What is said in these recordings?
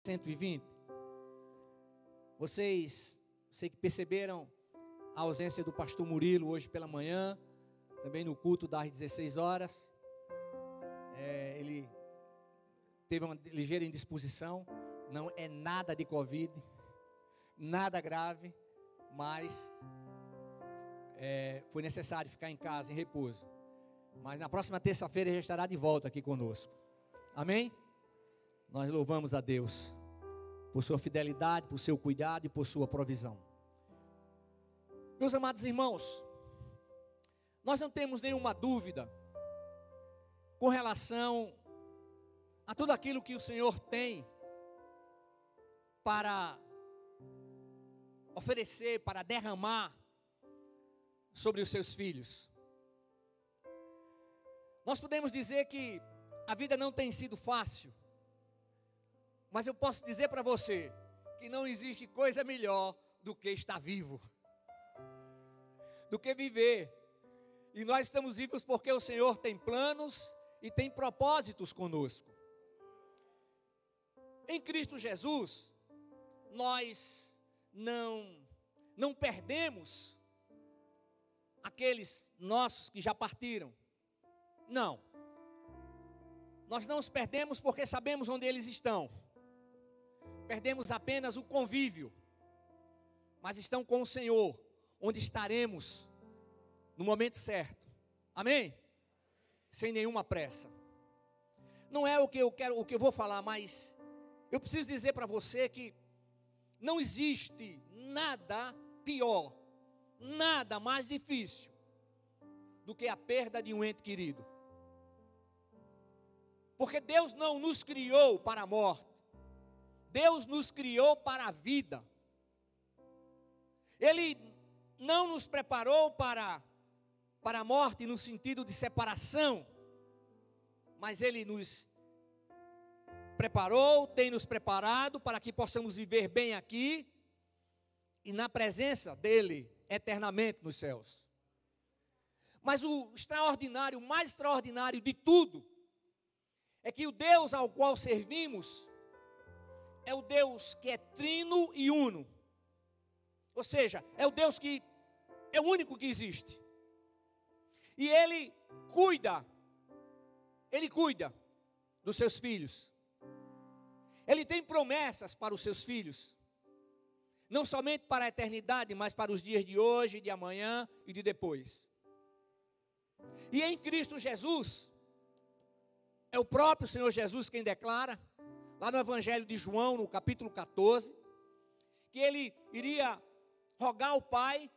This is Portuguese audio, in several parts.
120. Vocês, sei que perceberam a ausência do pastor Murilo hoje pela manhã, também no culto das 16 horas. Ele teve uma ligeira indisposição, não é nada de Covid, nada grave, mas foi necessário ficar em casa, em repouso. Mas na próxima terça-feira ele já estará de volta aqui conosco. Amém? Nós louvamos a Deus por sua fidelidade, por seu cuidado e por sua provisão. Meus amados irmãos, nós não temos nenhuma dúvida com relação a tudo aquilo que o Senhor tem para oferecer, para derramar sobre os seus filhos. Nós podemos dizer que a vida não tem sido fácil, mas eu posso dizer para você que não existe coisa melhor do que estar vivo, do que viver. E nós estamos vivos porque o Senhor tem planos e tem propósitos conosco. Em Cristo Jesus, nós não perdemos aqueles nossos que já partiram. Não. Nós não os perdemos porque sabemos onde eles estão. Perdemos apenas o convívio. Mas estão com o Senhor, onde estaremos no momento certo. Amém? Sem nenhuma pressa. Não é o que eu quero, o que eu vou falar, mas eu preciso dizer para você que não existe nada pior, nada mais difícil do que a perda de um ente querido. Porque Deus não nos criou para a morte. Deus nos criou para a vida. Ele não nos preparou para a morte no sentido de separação, mas Ele nos preparou, tem nos preparado para que possamos viver bem aqui e na presença dEle eternamente nos céus. Mas o extraordinário, o mais extraordinário de tudo, é que o Deus ao qual servimos é o Deus que é trino e uno. Ou seja, é o Deus que é o único que existe. E Ele cuida dos seus filhos. Ele tem promessas para os seus filhos. Não somente para a eternidade, mas para os dias de hoje, de amanhã e de depois. E em Cristo Jesus, é o próprio Senhor Jesus quem declara, lá no Evangelho de João, no capítulo 14, que Ele iria rogar ao Pai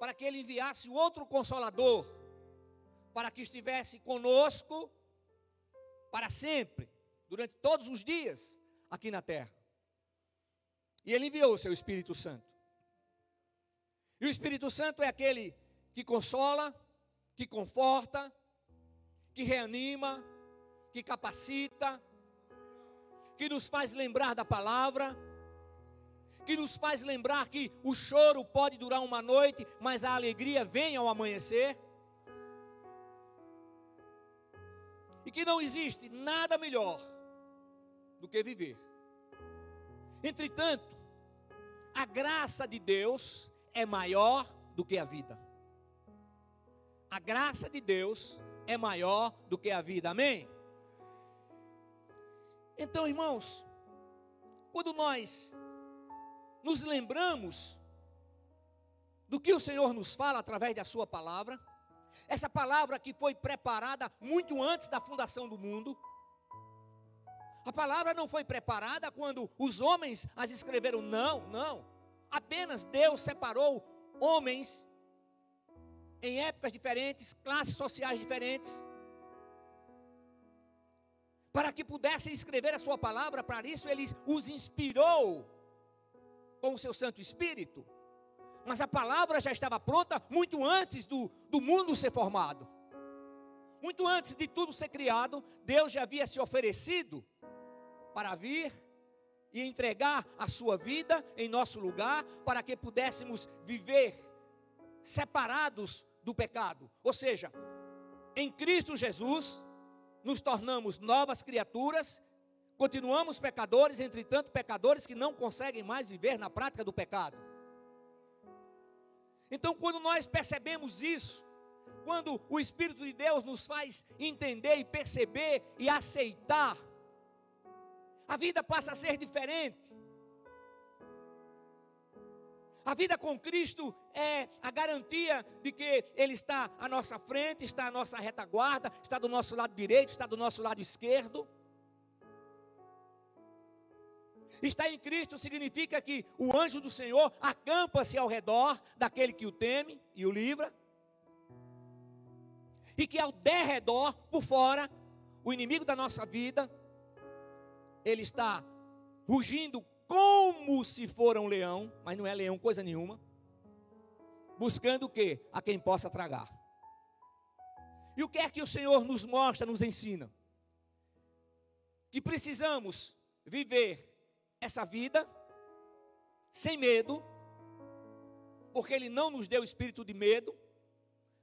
para que Ele enviasse outro Consolador, para que estivesse conosco para sempre, durante todos os dias aqui na terra. E Ele enviou o seu Espírito Santo. E o Espírito Santo é aquele que consola, que conforta, que reanima, que capacita, que nos faz lembrar da palavra, que nos faz lembrar que o choro pode durar uma noite, mas a alegria vem ao amanhecer. E que não existe nada melhor do que viver. Entretanto, a graça de Deus é maior do que a vida. A graça de Deus é maior do que a vida, amém? Então, irmãos, quando nós nos lembramos do que o Senhor nos fala através da sua palavra, essa palavra que foi preparada muito antes da fundação do mundo, a palavra não foi preparada quando os homens as escreveram, não, apenas Deus separou homens em épocas diferentes, classes sociais diferentes, para que pudessem escrever a sua palavra. Para isso Ele os inspirou com o seu Santo Espírito. Mas a palavra já estava pronta muito antes do mundo ser formado. Muito antes de tudo ser criado, Deus já havia se oferecido para vir e entregar a sua vida em nosso lugar, para que pudéssemos viver separados do pecado. Ou seja, em Cristo Jesus nos tornamos novas criaturas, Continuamos pecadores, entretanto, pecadores que não conseguem mais viver na prática do pecado. Então, quando nós percebemos isso, quando o Espírito de Deus nos faz entender e perceber e aceitar, a vida passa a ser diferente. A vida com Cristo é a garantia de que Ele está à nossa frente, está à nossa retaguarda, está do nosso lado direito, está do nosso lado esquerdo. Estar em Cristo significa que o anjo do Senhor acampa-se ao redor daquele que o teme e o livra. E que ao derredor, por fora, o inimigo da nossa vida, ele está rugindo como se for um leão, mas não é leão coisa nenhuma, buscando o quê? A quem possa tragar. E o que é que o Senhor nos mostra, nos ensina? Que precisamos viver essa vida sem medo, porque Ele não nos deu espírito de medo,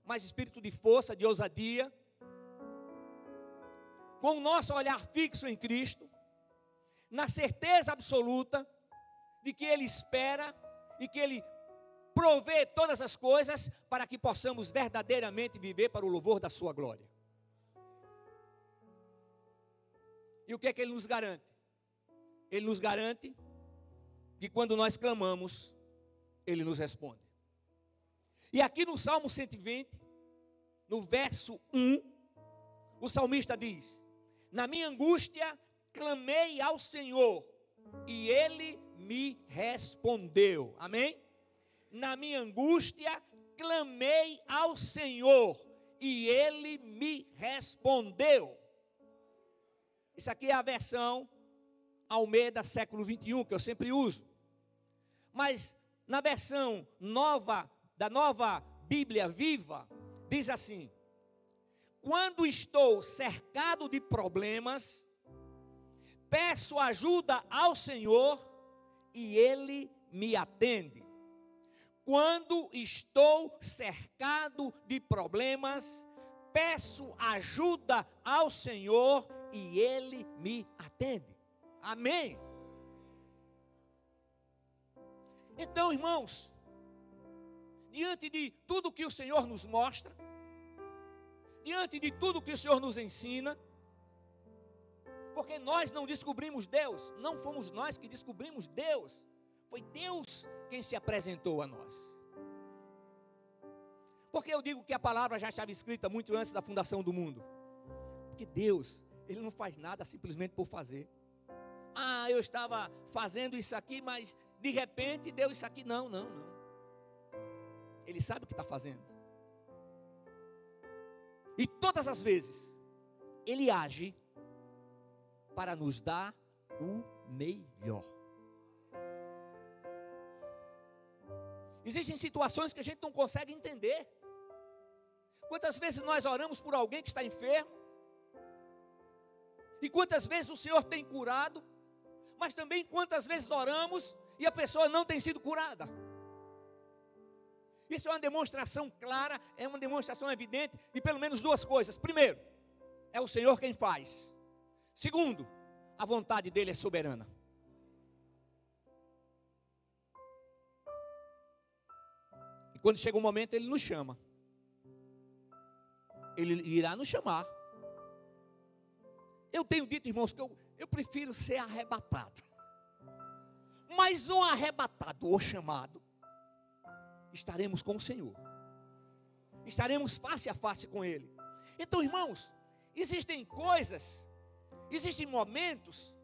mas espírito de força, de ousadia, com o nosso olhar fixo em Cristo, na certeza absoluta de que Ele espera e que Ele provê todas as coisas para que possamos verdadeiramente viver para o louvor da sua glória. E o que é que Ele nos garante? Ele nos garante que quando nós clamamos, Ele nos responde. E aqui no Salmo 120, no verso 1, o salmista diz: na minha angústia clamei ao Senhor e Ele me respondeu. Amém? Na minha angústia clamei ao Senhor e Ele me respondeu. Isso aqui é a versão Almeida século 21, que eu sempre uso. Mas na versão nova, da Nova Bíblia Viva, diz assim: quando estou cercado de problemas, peço ajuda ao Senhor e Ele me atende. Quando estou cercado de problemas, peço ajuda ao Senhor e Ele me atende. Amém? Então, irmãos, diante de tudo que o Senhor nos mostra, diante de tudo que o Senhor nos ensina, porque nós não descobrimos Deus, não fomos nós que descobrimos Deus, foi Deus quem se apresentou a nós. Porque eu digo que a palavra já estava escrita muito antes da fundação do mundo? Porque Deus, Ele não faz nada simplesmente por fazer. Ah, eu estava fazendo isso aqui, mas de repente deu isso aqui. Não. Ele sabe o que está fazendo. E todas as vezes, Ele age para nos dar o melhor. Existem situações que a gente não consegue entender. Quantas vezes nós oramos por alguém que está enfermo? E quantas vezes o Senhor tem curado? Mas também quantas vezes oramos e a pessoa não tem sido curada? Isso é uma demonstração clara, é uma demonstração evidente de pelo menos duas coisas. Primeiro, é o Senhor quem faz. Segundo, a vontade dEle é soberana. E quando chega um momento, Ele nos chama. Ele irá nos chamar. Eu tenho dito, irmãos, que eu prefiro ser arrebatado. Mas o arrebatado ou chamado, estaremos com o Senhor. Estaremos face a face com Ele. Então, irmãos, existem coisas, existem momentos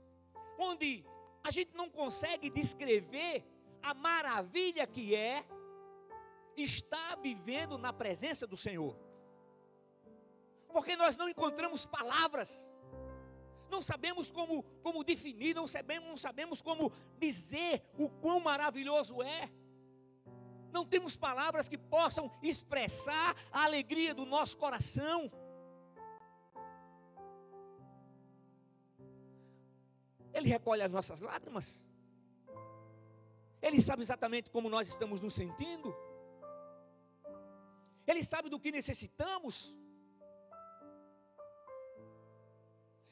onde a gente não consegue descrever a maravilha que é estar vivendo na presença do Senhor. Porque nós não encontramos palavras, não sabemos como definir, não sabemos como dizer o quão maravilhoso é. Não temos palavras que possam expressar a alegria do nosso coração. Ele recolhe as nossas lágrimas. Ele sabe exatamente como nós estamos nos sentindo. Ele sabe do que necessitamos.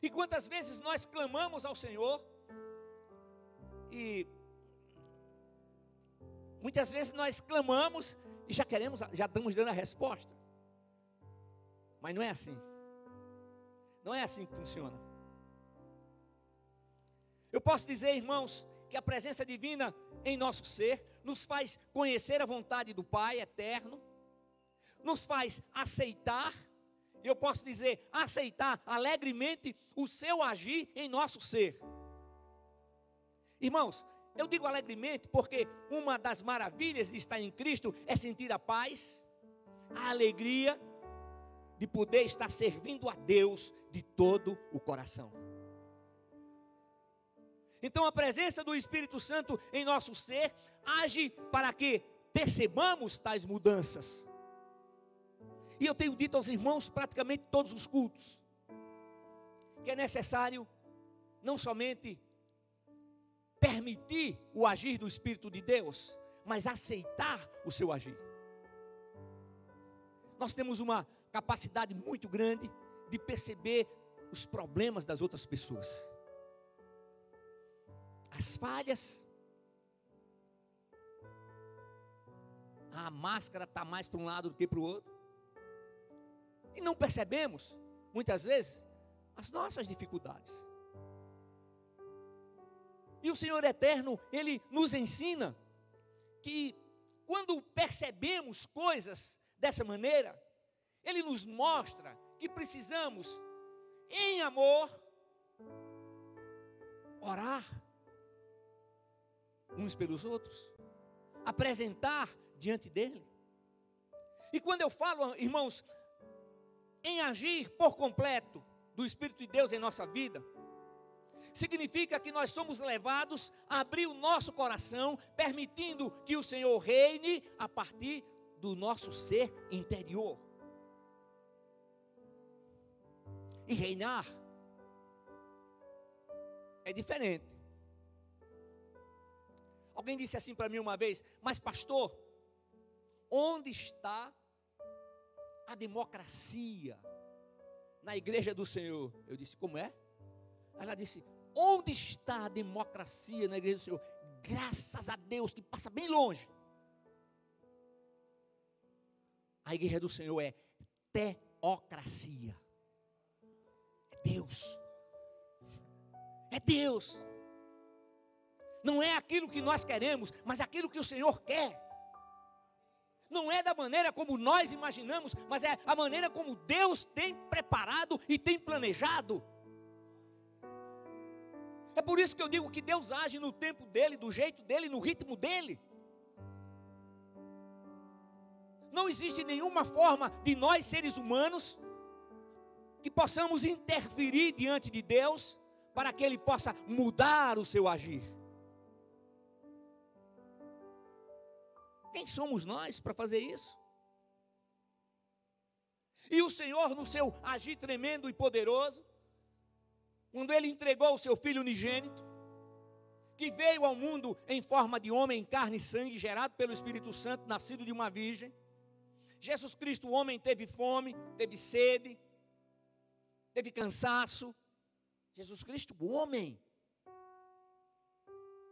E quantas vezes nós clamamos ao Senhor, e muitas vezes nós clamamos e já estamos dando a resposta. Mas não é assim. Não é assim que funciona. Eu posso dizer, irmãos, que a presença divina em nosso ser nos faz conhecer a vontade do Pai eterno, nos faz aceitar, eu posso dizer, aceitar alegremente o seu agir em nosso ser. Irmãos, eu digo alegremente porque uma das maravilhas de estar em Cristo é sentir a paz, a alegria de poder estar servindo a Deus de todo o coração. Então a presença do Espírito Santo em nosso ser age para que percebamos tais mudanças. E eu tenho dito aos irmãos praticamente todos os cultos que é necessário não somente permitir o agir do Espírito de Deus, mas aceitar o seu agir. Nós temos uma capacidade muito grande de perceber os problemas das outras pessoas, as falhas. A máscara está mais para um lado do que para o outro, e não percebemos muitas vezes as nossas dificuldades. E o Senhor eterno, Ele nos ensina que quando percebemos coisas dessa maneira, Ele nos mostra que precisamos, em amor, orar uns pelos outros, apresentar diante dEle. E quando eu falo, irmãos, em agir por completo do Espírito de Deus em nossa vida, significa que nós somos levados a abrir o nosso coração, permitindo que o Senhor reine a partir do nosso ser interior. E reinar é diferente. Alguém disse assim para mim uma vez: mas pastor, onde está a democracia na igreja do Senhor? Eu disse: como é? Ela disse: onde está a democracia na igreja do Senhor? Graças a Deus, que passa bem longe. A igreja do Senhor é teocracia. É Deus. É Deus. Não é aquilo que nós queremos, mas aquilo que o Senhor quer. Não é da maneira como nós imaginamos, mas é a maneira como Deus tem preparado e tem planejado. É por isso que eu digo que Deus age no tempo dele, do jeito dele, no ritmo dele. Não existe nenhuma forma de nós, seres humanos, que possamos interferir diante de Deus para que Ele possa mudar o seu agir. Quem somos nós para fazer isso? E o Senhor, no seu agir tremendo e poderoso, quando Ele entregou o seu Filho unigênito, que veio ao mundo em forma de homem, em carne e sangue, gerado pelo Espírito Santo, nascido de uma virgem. Jesus Cristo, o homem, teve fome, teve sede, teve cansaço. Jesus Cristo, o homem.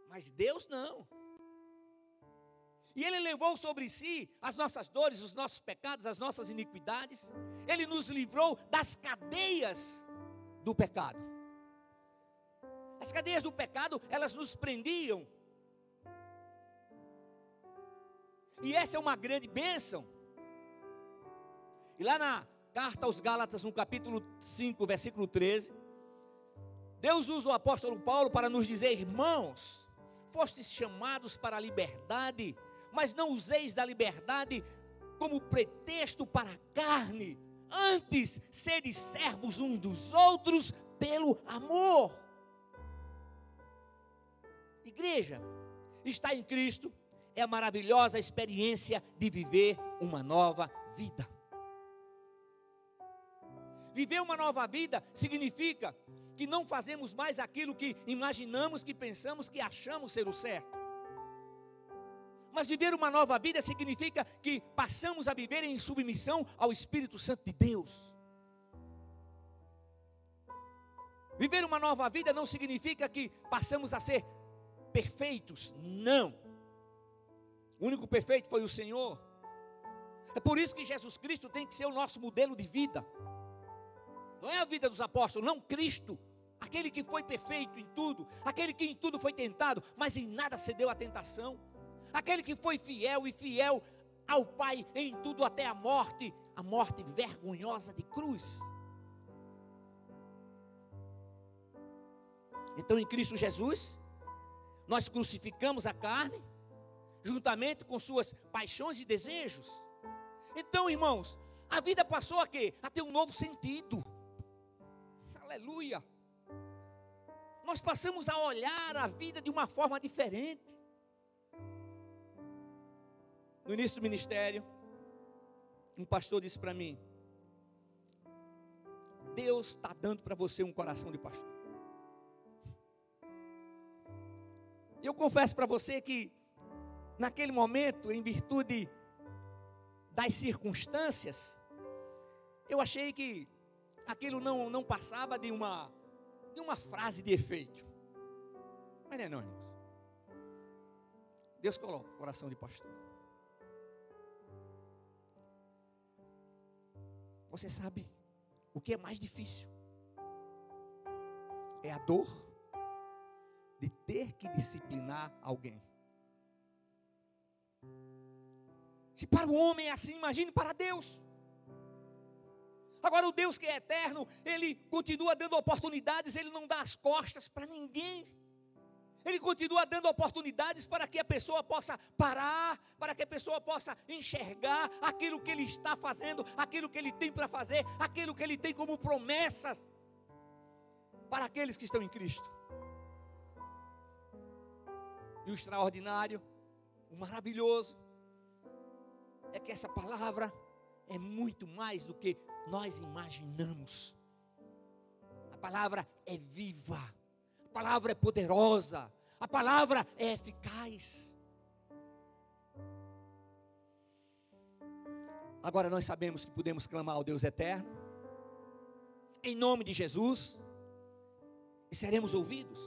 Mas Deus não. E Ele levou sobre si as nossas dores, os nossos pecados, as nossas iniquidades. Ele nos livrou das cadeias do pecado. As cadeias do pecado, elas nos prendiam. E essa é uma grande bênção. E lá na carta aos Gálatas, no capítulo 5, versículo 13, Deus usa o apóstolo Paulo para nos dizer: irmãos, fostes chamados para a liberdade, mas não useis da liberdade como pretexto para a carne. Antes, sede servos uns dos outros pelo amor. Igreja, estar em Cristo é a maravilhosa experiência de viver uma nova vida. Viver uma nova vida significa que não fazemos mais aquilo que imaginamos, que pensamos, que achamos ser o certo. Mas viver uma nova vida significa que passamos a viver em submissão ao Espírito Santo de Deus. Viver uma nova vida não significa que passamos a ser perfeitos. Não. O único perfeito foi o Senhor. É por isso que Jesus Cristo tem que ser o nosso modelo de vida. Não é a vida dos apóstolos, não, Cristo. Aquele que foi perfeito em tudo, aquele que em tudo foi tentado, mas em nada cedeu à tentação. Aquele que foi fiel e fiel ao Pai em tudo até a morte vergonhosa de cruz. Então em Cristo Jesus, nós crucificamos a carne, juntamente com suas paixões e desejos. Então, irmãos, a vida passou a quê? A ter um novo sentido. Aleluia. Nós passamos a olhar a vida de uma forma diferente. No início do ministério, um pastor disse para mim: Deus está dando para você um coração de pastor. E eu confesso para você que, naquele momento, em virtude das circunstâncias, eu achei que aquilo não passava de uma frase de efeito. Mas não, irmãos. Deus coloca o coração de pastor. Você sabe o que é mais difícil? É a dor de ter que disciplinar alguém. Se para o homem é assim, imagine para Deus. Agora o Deus que é eterno, Ele continua dando oportunidades, Ele não dá as costas para ninguém. Ele continua dando oportunidades para que a pessoa possa parar, para que a pessoa possa enxergar aquilo que Ele está fazendo, aquilo que Ele tem para fazer, aquilo que Ele tem como promessas para aqueles que estão em Cristo. E o extraordinário, o maravilhoso, é que essa palavra é muito mais do que nós imaginamos. A palavra é viva, a palavra é poderosa, a palavra é eficaz. Agora nós sabemos que podemos clamar ao Deus eterno, em nome de Jesus, e seremos ouvidos.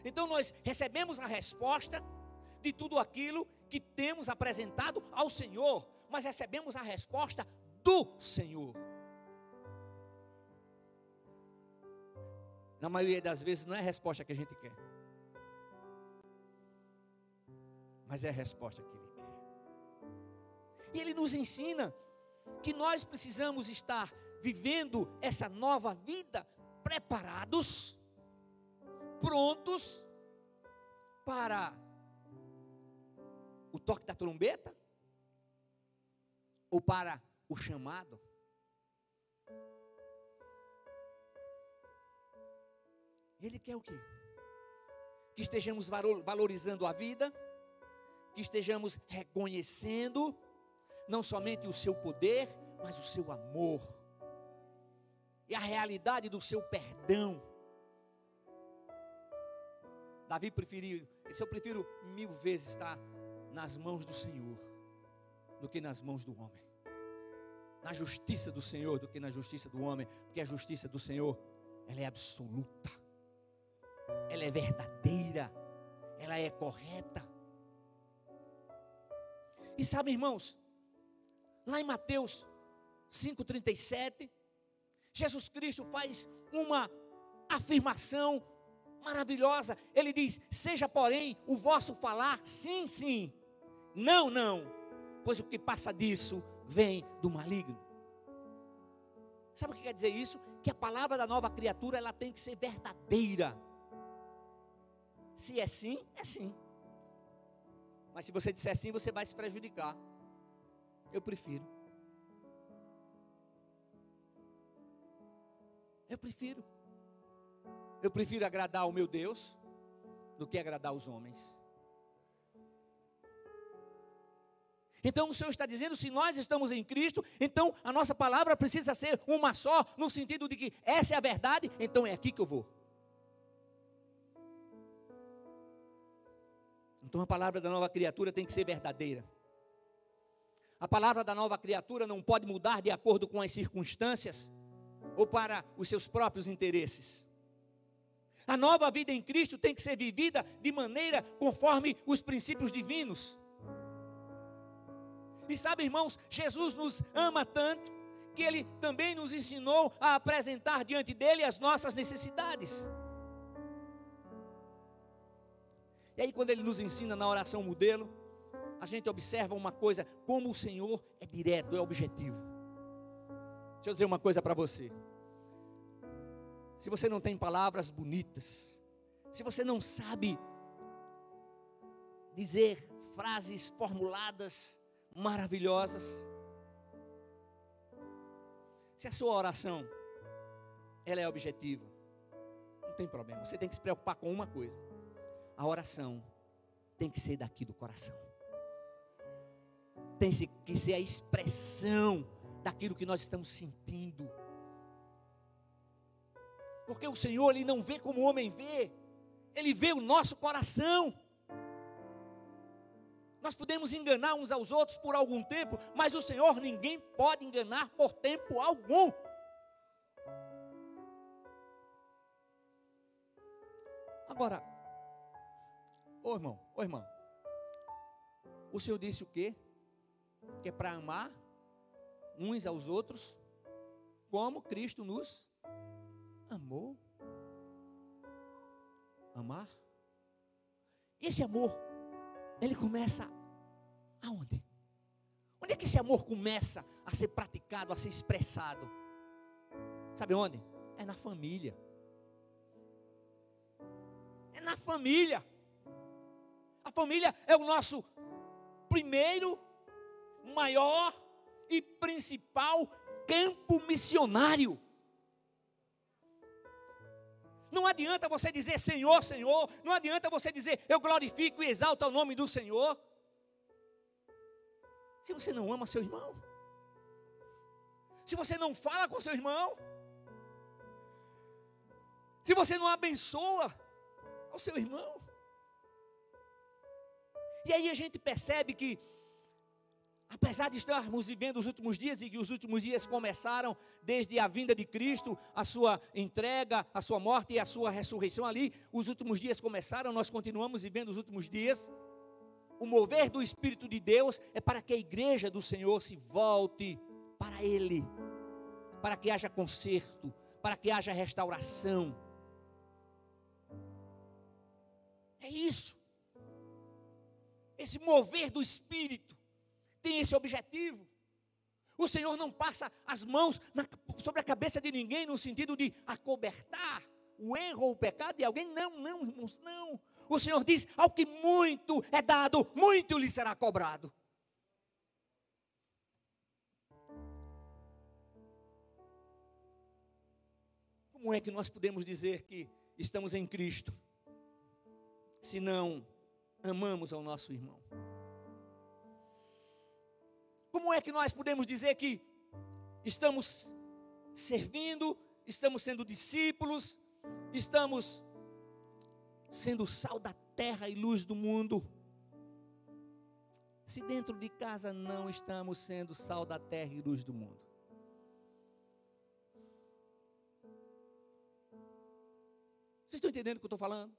Então nós recebemos a resposta de tudo aquilo que temos apresentado ao Senhor, mas recebemos a resposta do Senhor. Na maioria das vezes não é a resposta que a gente quer, mas é a resposta que Ele quer. E Ele nos ensina que nós precisamos estar vivendo essa nova vida preparados, prontos para o toque da trombeta ou para o chamado. Ele quer o quê? Que estejamos valorizando a vida, que estejamos reconhecendo não somente o seu poder, mas o seu amor e a realidade do seu perdão. Davi preferiu, ele disse: eu prefiro 1000 vezes estar nas mãos do Senhor do que nas mãos do homem, na justiça do Senhor do que na justiça do homem, porque a justiça do Senhor, ela é absoluta, ela é verdadeira, ela é correta. E sabe, irmãos, lá em Mateus 5,37, Jesus Cristo faz uma afirmação maravilhosa. Ele diz: seja porém o vosso falar sim, sim, não, não, pois o que passa disso vem do maligno. Sabe o que quer dizer isso? Que a palavra da nova criatura, ela tem que ser verdadeira. Se é sim, é sim. Mas se você disser sim, você vai se prejudicar. Eu prefiro agradar ao meu Deus do que agradar aos homens. Então o Senhor está dizendo: se nós estamos em Cristo, então a nossa palavra precisa ser uma só, no sentido de que essa é a verdade, então é aqui que eu vou. Então a palavra da nova criatura tem que ser verdadeira. A palavra da nova criatura não pode mudar de acordo com as circunstâncias ou para os seus próprios interesses. A nova vida em Cristo tem que ser vivida de maneira conforme os princípios divinos. E sabe, irmãos, Jesus nos ama tanto que Ele também nos ensinou a apresentar diante dEle as nossas necessidades. E aí quando Ele nos ensina na oração modelo, a gente observa uma coisa, como o Senhor é direto, é objetivo. Deixa eu dizer uma coisa para você. Se você não tem palavras bonitas, se você não sabe dizer frases formuladas, maravilhosas, se a sua oração ela é objetiva, não tem problema. Você tem que se preocupar com uma coisa: a oração tem que ser daqui do coração, tem que ser a expressão daquilo que nós estamos sentindo. Porque o Senhor, Ele não vê como o homem vê, Ele vê o nosso coração. Nós podemos enganar uns aos outros por algum tempo, mas o Senhor ninguém pode enganar por tempo algum. Agora, ô irmão, o Senhor disse o quê? Que é para amar uns aos outros como Cristo nos amou. Amar. E esse amor, ele começa aonde? Onde é que esse amor começa a ser praticado, a ser expressado? Sabe onde? É na família. É na família. A família é o nosso primeiro, maior e principal campo missionário. Não adianta você dizer Senhor, Senhor. Não adianta você dizer eu glorifico e exalto o nome do Senhor, se você não ama seu irmão, se você não fala com seu irmão, se você não abençoa ao seu irmão. E aí a gente percebe que, apesar de estarmos vivendo os últimos dias, e que os últimos dias começaram desde a vinda de Cristo, a sua entrega, a sua morte e a sua ressurreição ali, os últimos dias começaram, nós continuamos vivendo os últimos dias. O mover do Espírito de Deus é para que a igreja do Senhor se volte para Ele, para que haja conserto, para que haja restauração. É isso. Esse mover do Espírito tem esse objetivo. O Senhor não passa as mãos sobre a cabeça de ninguém no sentido de acobertar o erro ou o pecado de alguém. Não, irmãos, não. O Senhor diz: ao que muito é dado, muito lhe será cobrado. Como é que nós podemos dizer que estamos em Cristo, se não amamos ao nosso irmão? Como é que nós podemos dizer que estamos servindo, estamos sendo discípulos, estamos sendo sal da terra e luz do mundo, se dentro de casa não estamos sendo sal da terra e luz do mundo? Vocês estão entendendo o que eu estou falando?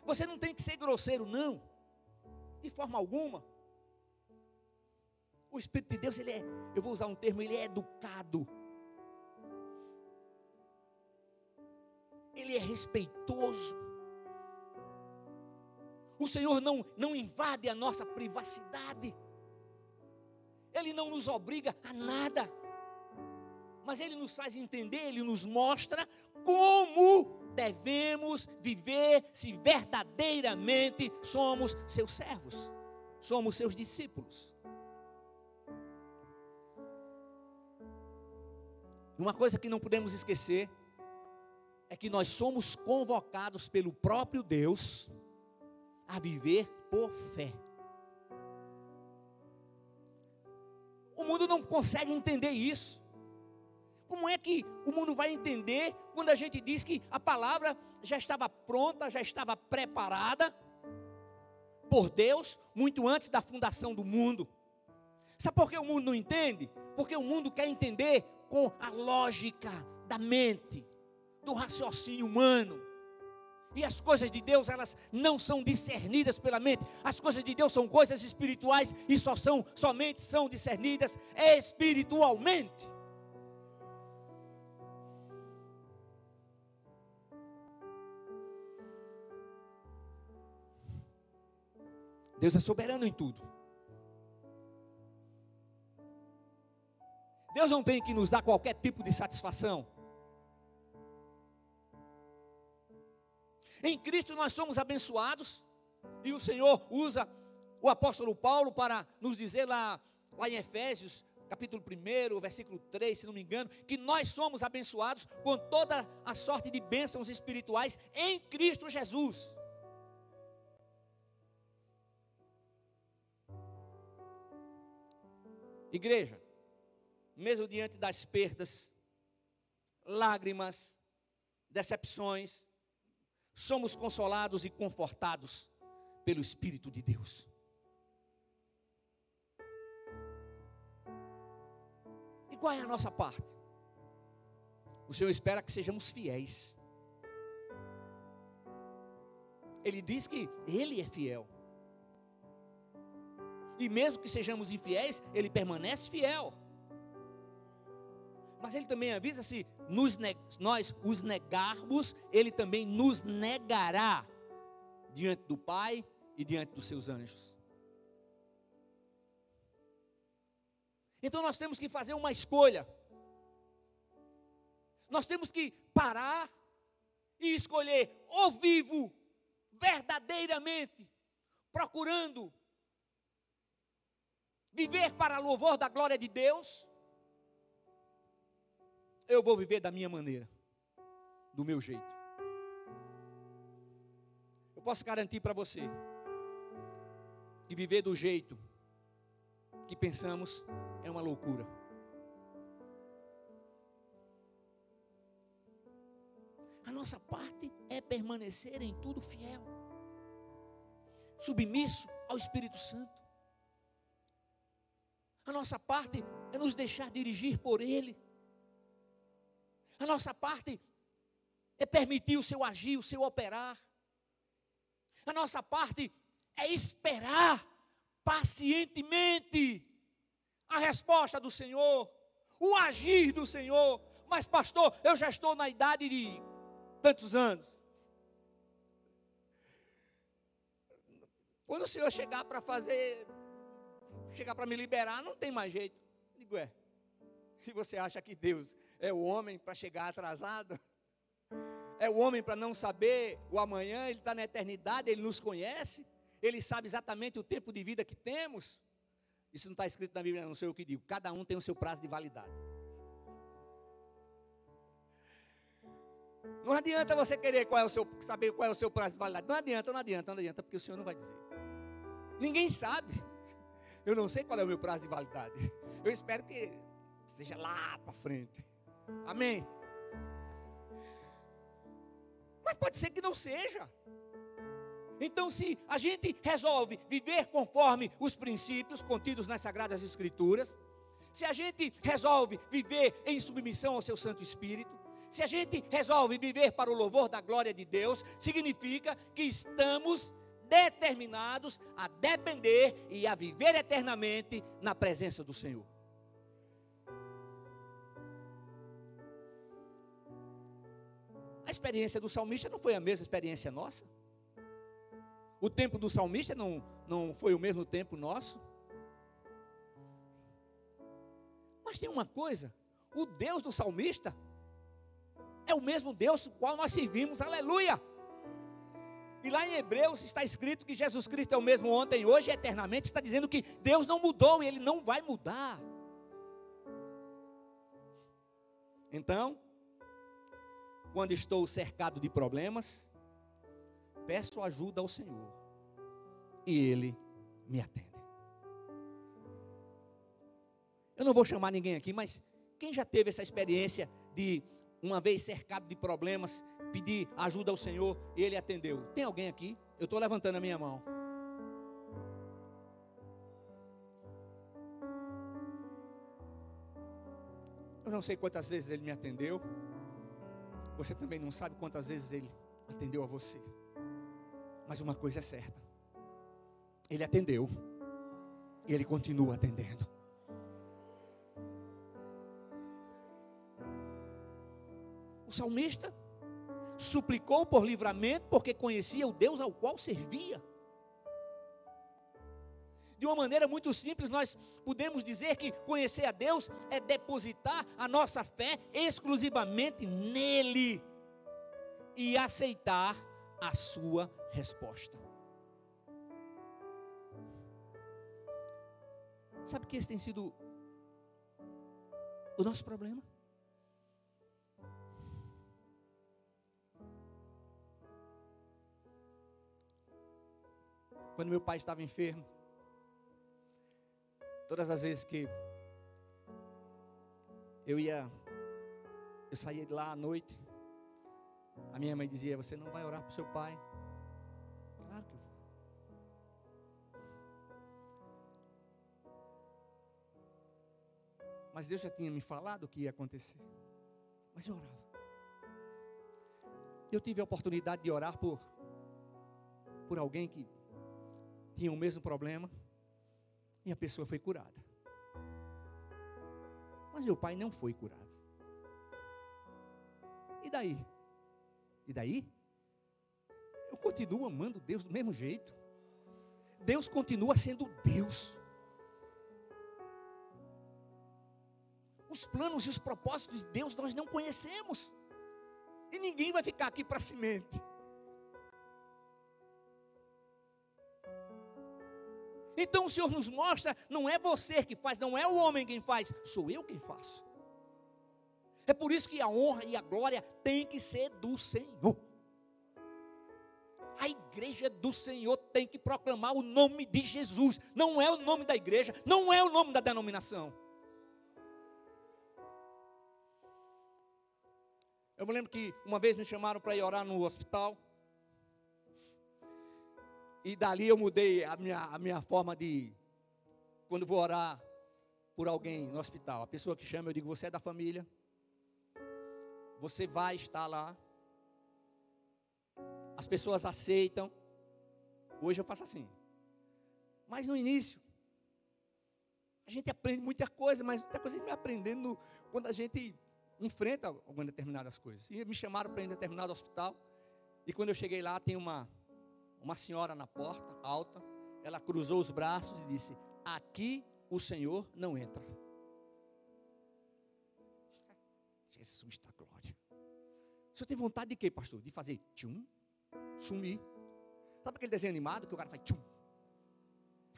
Você não tem que ser grosseiro, não, de forma alguma. O Espírito de Deus, ele é, eu vou usar um termo, ele é educado. Ele é respeitoso. O Senhor não invade a nossa privacidade. Ele não nos obriga a nada. Mas Ele nos faz entender, Ele nos mostra como devemos viver se verdadeiramente somos seus servos, somos seus discípulos. Uma coisa que não podemos esquecer é que nós somos convocados pelo próprio Deus a viver por fé. O mundo não consegue entender isso. Como é que o mundo vai entender quando a gente diz que a palavra já estava pronta, já estava preparada por Deus muito antes da fundação do mundo? Sabe por que o mundo não entende? Porque o mundo quer entender com a lógica da mente, do raciocínio humano. E as coisas de Deus, elas não são discernidas pela mente. As coisas de Deus são coisas espirituais e somente são discernidas espiritualmente. Deus é soberano em tudo. Deus não tem que nos dar qualquer tipo de satisfação. Em Cristo nós somos abençoados. E o Senhor usa o apóstolo Paulo para nos dizer lá em Efésios, capítulo 1, versículo 3, se não me engano, que nós somos abençoados com toda a sorte de bênçãos espirituais em Cristo Jesus. Igreja, mesmo diante das perdas, lágrimas, decepções, somos consolados e confortados pelo Espírito de Deus. E qual é a nossa parte? O Senhor espera que sejamos fiéis. Ele diz que Ele é fiel. E mesmo que sejamos infiéis, Ele permanece fiel. Mas Ele também avisa, se nós os negarmos, Ele também nos negará diante do Pai e diante dos seus anjos. Então nós temos que fazer uma escolha. Nós temos que parar e escolher ou vivo verdadeiramente, procurando viver para louvor da glória de Deus. Eu vou viver da minha maneira, do meu jeito. Eu posso garantir para você que viver do jeito que pensamos é uma loucura. A nossa parte é permanecer em tudo fiel, submisso ao Espírito Santo. A nossa parte é nos deixar dirigir por Ele. A nossa parte é permitir o seu agir, o seu operar. A nossa parte é esperar pacientemente a resposta do Senhor, o agir do Senhor. Mas pastor, eu já estou na idade de tantos anos. Quando o Senhor chegar para me liberar, não tem mais jeito. Eu digo, e você acha que Deus é o homem para chegar atrasado? É o homem para não saber o amanhã? Ele está na eternidade, Ele nos conhece, Ele sabe exatamente o tempo de vida que temos. Isso não está escrito na Bíblia, não sei o que digo. Cada um tem o seu prazo de validade. Não adianta você querer saber qual é o seu prazo de validade. Não adianta, porque o Senhor não vai dizer. Ninguém sabe. Eu não sei qual é o meu prazo de validade. Eu espero que seja lá para frente. Amém? Mas pode ser que não seja. Então, se a gente resolve viver conforme os princípios contidos nas Sagradas Escrituras, se a gente resolve viver em submissão ao seu Santo Espírito, se a gente resolve viver para o louvor da glória de Deus, significa que estamos determinados a depender e a viver eternamente na presença do Senhor. A experiência do salmista não foi a mesma experiência nossa? O tempo do salmista não foi o mesmo tempo nosso? Mas tem uma coisa, o Deus do salmista é o mesmo Deus com o qual nós servimos, aleluia! E lá em Hebreus está escrito que Jesus Cristo é o mesmo ontem, hoje e eternamente. Está dizendo que Deus não mudou e Ele não vai mudar. Então, quando estou cercado de problemas, peço ajuda ao Senhor e Ele me atende. Eu não vou chamar ninguém aqui, mas quem já teve essa experiência de, uma vez cercado de problemas, pedir ajuda ao Senhor e Ele atendeu? Tem alguém aqui? Eu estou levantando a minha mão. Eu não sei quantas vezes Ele me atendeu. Você também não sabe quantas vezes Ele atendeu a você. Mas uma coisa é certa: Ele atendeu. E Ele continua atendendo. O salmista suplicou por livramento porque conhecia o Deus ao qual servia. De uma maneira muito simples, nós podemos dizer que conhecer a Deus é depositar a nossa fé exclusivamente nele e aceitar a sua resposta. Sabe que esse tem sido o nosso problema? Quando meu pai estava enfermo, todas as vezes que eu saía de lá à noite, a minha mãe dizia: você não vai orar para o seu pai? Claro que eu vou. Mas Deus já tinha me falado o que ia acontecer. Mas eu orava. Eu tive a oportunidade de orar por alguém que tinha o mesmo problema, e a pessoa foi curada. Mas meu pai não foi curado. E daí? E daí? Eu continuo amando Deus do mesmo jeito. Deus continua sendo Deus. Os planos e os propósitos de Deus nós não conhecemos. E ninguém vai ficar aqui para semente. Então o Senhor nos mostra, não é você que faz, não é o homem quem faz, sou eu quem faço. É por isso que a honra e a glória tem que ser do Senhor. A igreja do Senhor tem que proclamar o nome de Jesus. Não é o nome da igreja, não é o nome da denominação. Eu me lembro que uma vez me chamaram para ir orar no hospital. E dali eu mudei a minha forma de, quando vou orar por alguém no hospital, a pessoa que chama, eu digo: você é da família, você vai estar lá, as pessoas aceitam. Hoje eu faço assim. Mas no início, a gente aprende muita coisa, mas muita coisa a gente vai aprendendo quando a gente enfrenta algumas determinadas coisas. E me chamaram para ir em determinado hospital, e quando eu cheguei lá, tem uma senhora na porta, alta. Ela cruzou os braços e disse: aqui o Senhor não entra. Jesus da glória. O senhor tem vontade de quê, pastor? De fazer tchum, sumir. Sabe aquele desenho animado que o cara faz tchum?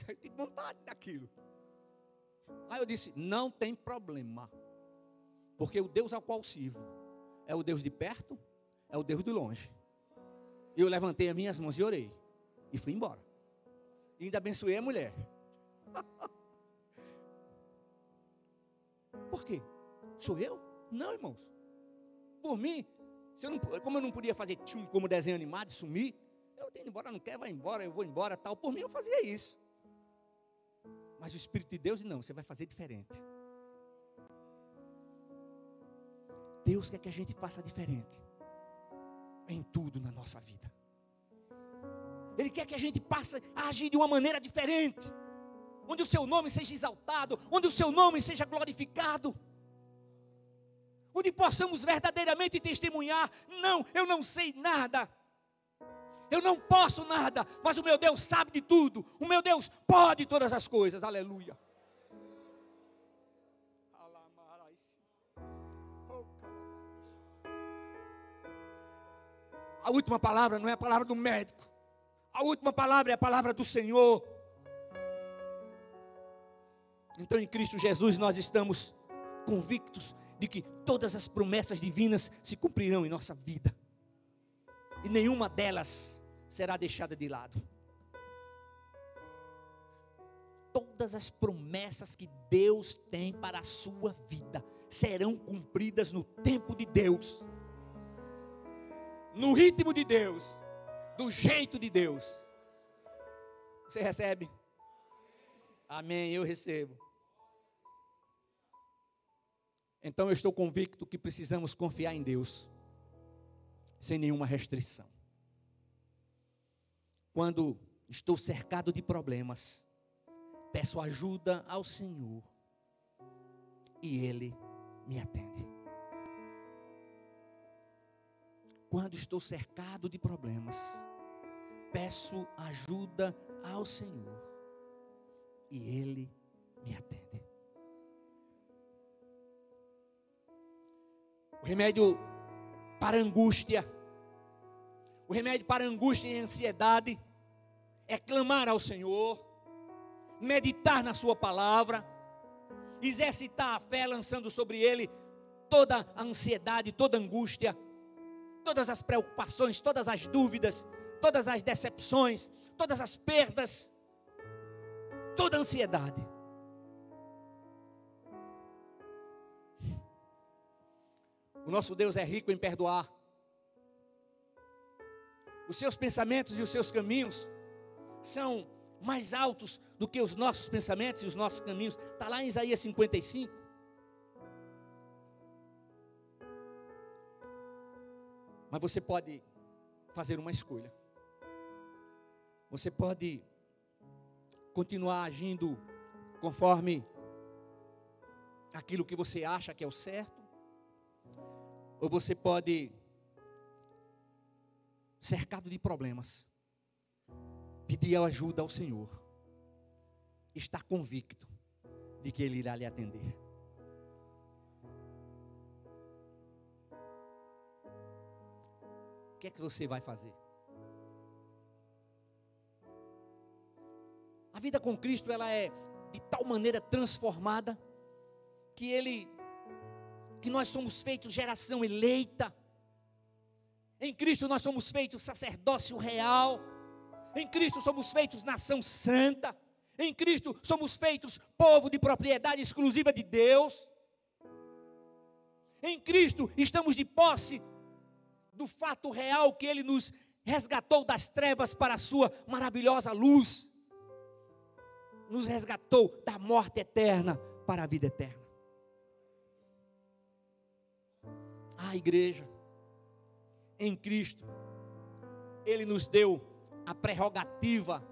Eu tenho vontade daquilo. Aí eu disse: não tem problema, porque o Deus ao qual sirvo é o Deus de perto, é o Deus de longe. Eu levantei as minhas mãos e orei. E fui embora. E ainda abençoei a mulher. Por quê? Sou eu? Não, irmãos. Por mim, como eu não podia fazer tchum como desenho animado e sumir, eu tenho embora, não quer, vai embora, eu vou embora, tal. Por mim eu fazia isso. Mas o Espírito de Deus, não, você vai fazer diferente. Deus quer que a gente faça diferente em tudo na nossa vida. Ele quer que a gente passe a agir de uma maneira diferente, onde o seu nome seja exaltado, onde o seu nome seja glorificado, onde possamos verdadeiramente testemunhar: não, eu não sei nada, eu não posso nada, mas o meu Deus sabe de tudo, o meu Deus pode todas as coisas. Aleluia. A última palavra não é a palavra do médico. A última palavra é a palavra do Senhor. Então, em Cristo Jesus, nós estamos convictos de que todas as promessas divinas se cumprirão em nossa vida. E nenhuma delas será deixada de lado. Todas as promessas que Deus tem para a sua vida serão cumpridas no tempo de Deus, no ritmo de Deus, do jeito de Deus. Você recebe? Amém, eu recebo. Então eu estou convicto que precisamos confiar em Deus. sem nenhuma restrição. Quando estou cercado de problemas, peço ajuda ao Senhor e Ele me atende. Quando estou cercado de problemas, peço ajuda ao Senhor e Ele me atende. O remédio para angústia, o remédio para angústia e ansiedade é clamar ao Senhor, meditar na sua palavra, exercitar a fé, lançando sobre Ele toda a ansiedade, toda a angústia, todas as preocupações, todas as dúvidas, todas as decepções, todas as perdas, toda a ansiedade. O nosso Deus é rico em perdoar. Os seus pensamentos e os seus caminhos são mais altos do que os nossos pensamentos e os nossos caminhos. Está lá em Isaías 55. Mas você pode fazer uma escolha. Você pode continuar agindo conforme aquilo que você acha que é o certo. Ou você pode, cercado de problemas, pedir ajuda ao Senhor. Estar convicto de que Ele irá lhe atender. O que é que você vai fazer? A vida com Cristo, ela é de tal maneira transformada que nós somos feitos geração eleita. Em Cristo nós somos feitos sacerdócio real. Em Cristo somos feitos nação santa. Em Cristo somos feitos povo de propriedade exclusiva de Deus. Em Cristo estamos de posse do fato real que Ele nos resgatou das trevas para a sua maravilhosa luz. Nos resgatou da morte eterna para a vida eterna. A igreja, em Cristo, Ele nos deu a prerrogativa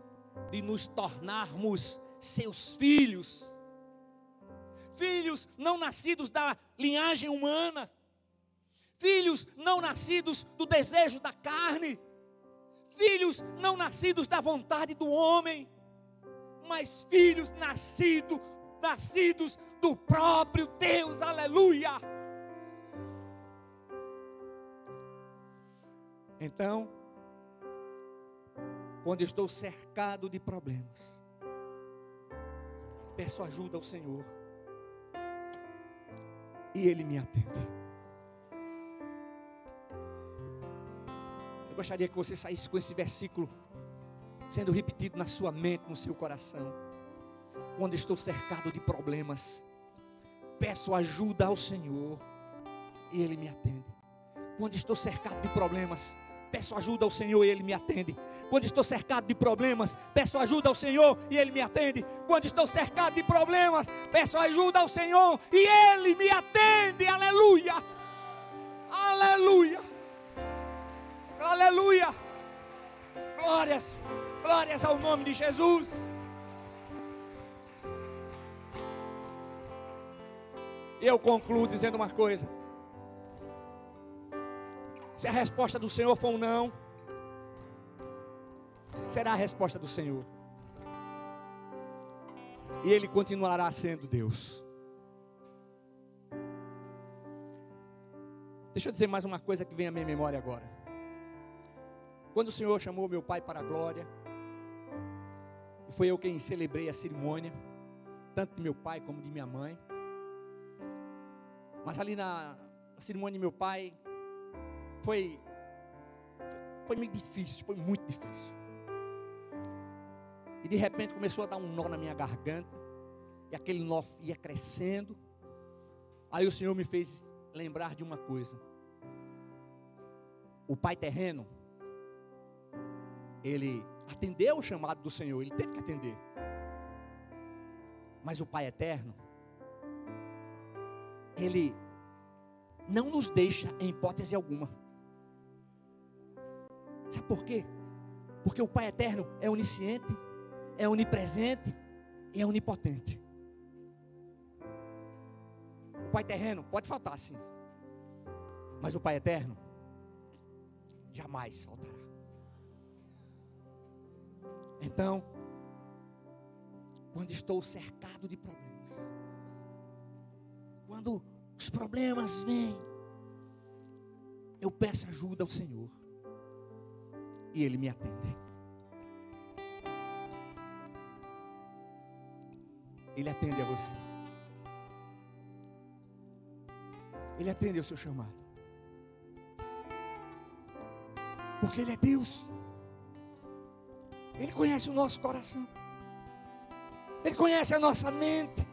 de nos tornarmos seus filhos. Filhos não nascidos da linhagem humana. Filhos não nascidos do desejo da carne. Filhos não nascidos da vontade do homem. Mas filhos nascidos do próprio Deus. Aleluia! Então, quando estou cercado de problemas, peço ajuda ao Senhor e Ele me atende. Eu gostaria que você saísse com esse versículo sendo repetido na sua mente, no seu coração. Quando estou cercado de problemas, peço ajuda ao Senhor e Ele me atende. Quando estou cercado de problemas, peço ajuda ao Senhor e Ele me atende. Quando estou cercado de problemas, peço ajuda ao Senhor e Ele me atende. Quando estou cercado de problemas, peço ajuda ao Senhor e Ele me atende. Aleluia! Aleluia! Aleluia! Glórias! Glórias ao nome de Jesus! E eu concluo dizendo uma coisa. Se a resposta do Senhor for um não, será a resposta do Senhor. E Ele continuará sendo Deus. Deixa eu dizer mais uma coisa que vem à minha memória agora. Quando o Senhor chamou meu pai para a glória, e foi eu quem celebrei a cerimônia, tanto de meu pai como de minha mãe. Mas ali na cerimônia de meu pai, foi meio difícil, foi muito difícil. E de repente começou a dar um nó na minha garganta, e aquele nó ia crescendo. Aí o Senhor me fez lembrar de uma coisa. O pai terreno, ele atendeu o chamado do Senhor, ele teve que atender. Mas o Pai eterno, Ele não nos deixa em hipótese alguma. Sabe por quê? Porque o Pai eterno é onisciente, é onipresente e é onipotente. O Pai terreno pode faltar sim, mas o Pai eterno jamais faltará. Então, quando estou cercado de problemas, quando os problemas vêm, eu peço ajuda ao Senhor e Ele me atende. Ele atende a você. Ele atende ao seu chamado. Porque Ele é Deus. Ele conhece o nosso coração. Ele conhece a nossa mente.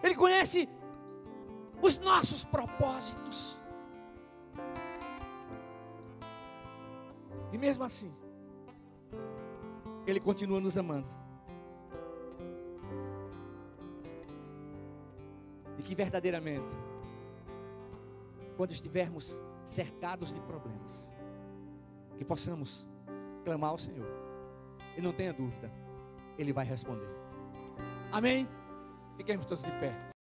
Ele conhece os nossos propósitos. E mesmo assim, Ele continua nos amando. E que verdadeiramente, quando estivermos cercados de problemas, que possamos clamar ao Senhor. E não tenha dúvida, Ele vai responder. Amém? Fiquemos todos de pé.